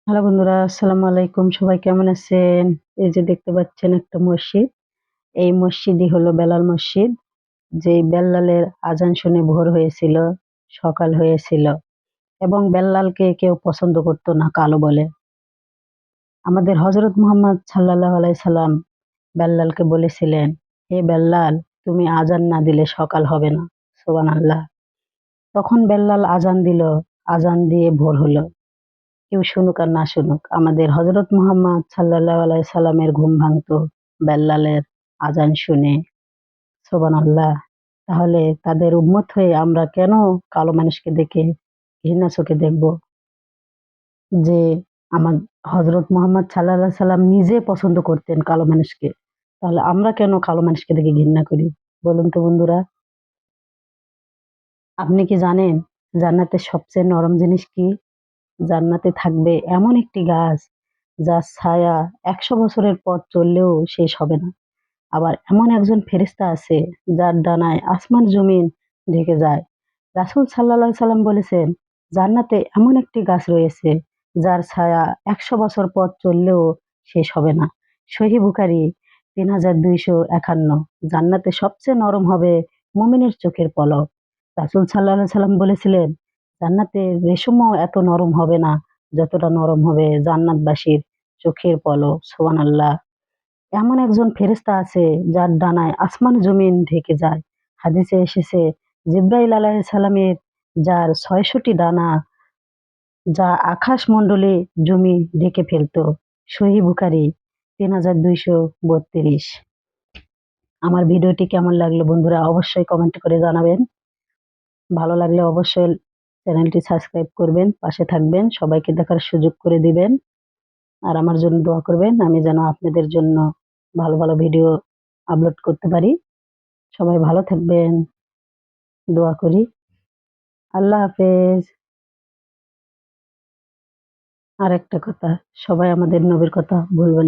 Hello বন্ধুরা, আসসালামু আলাইকুম। সবাই কেমন আছেন? এই যে দেখতে পাচ্ছেন একটা মসজিদ। এই মসজিদই হলো বেলাল মসজিদ। যেই বেল্লালের আজান শুনে ভোর হয়েছিল, সকাল হয়েছিল এবং বেল্লালকে কেউ পছন্দ করত না কালো বলে। আমাদের হযরত মুহাম্মদ সাল্লাল্লাহু আলাইহি সাল্লাম বেল্লালকে বলেছিলেন, "হে বেল্লাল, তুমি আজান না দিলে সকাল হবে না।" সুবহানাল্লাহ। তখন বেল্লাল আজান দিল, আজান দিয়ে ভোর হলো। কেউ শুনুক আর না শুনুক, আমাদের হযরত মুহাম্মদ সাল্লাল্লাহু আলাইহি সাল্লামের ঘুম ভাঙতো বেল্লালের আযান শুনে। সুবহানাল্লাহ। তাহলে তাদের উম্মত হয়ে আমরা কেন কালো মানুষকে দেখে ঘৃণা চোখে দেখব? যে আমার হযরত মুহাম্মদ সাল্লাল্লাহু আলাইহি সাল্লাম নিজে পছন্দ করতেন কালো মানুষকে। তাহলে আমরা কেন কালো মানুষকে দেখে ঘৃণা করি? বলুন তো বন্ধুরা। আপনি কি জানেন জান্নাতের সবচেয়ে নরম জিনিস কি? জান্নাতে থাকবে এমন একটি গাছ যার ছায়া ১০০ বছরের পথ চললেও শেষ হবে না। আবার এমন একজন ফেরেশতা আছে যার ডানায় আসমান জমিন ঢেকে যায়। রাসূল সাল্লাল্লাহু আলাইহি সাল্লাম বলেছেন, জান্নাতে এমন একটি গাছ রয়েছে যার ছায়া ১০০ বছর পথ চললেও শেষ হবে না। সহিহ বুখারী ৩২৫১ জান্নাতে সবচেয়ে নরম হবে মুমিনের চোখের পলক। রাসূল সাল্লাল্লাহু আলাইহি সাল্লাম বলেছিলেন, জান্নাতের রেশমও এত নরম হবে না যতটা নরম হবে জান্নাতবাসীর চোখের পলক। সুবহানাল্লাহ। এমন একজন ফেরেশতা আছে যার ডানায় আসমান জমিন ঢেকে যায়। হাদিসে এসেছে জিবরাইল আলাইহিস সালামের যার ৬০০ টি ডানা যা আকাশমণ্ডলে জমি ঢেকে ফেলত। সহিহ বুখারী ৩২৩২। আমার ভিডিওটি কেমন লাগলো বন্ধুরা অবশ্যই কমেন্ট করে জানাবেন। ভালো লাগলে অবশ্যই চ্যানেলটি সাবস্ক্রাইব করবেন, পাশে থাকবেন, সবাইকে দেখার সুযোগ করে দিবেন। আর আমার জন্য দোয়া করবেন আমি যেন আপনাদের জন্য ভালো, ভালো ভিডিও আপলোড করতে পারি। সবাই ভালো থাকবেন, দোয়া করি। আল্লাহ হাফেজ। আরেকটা কথা, সবাই আমাদের নবীর কথা ভুলবেন না।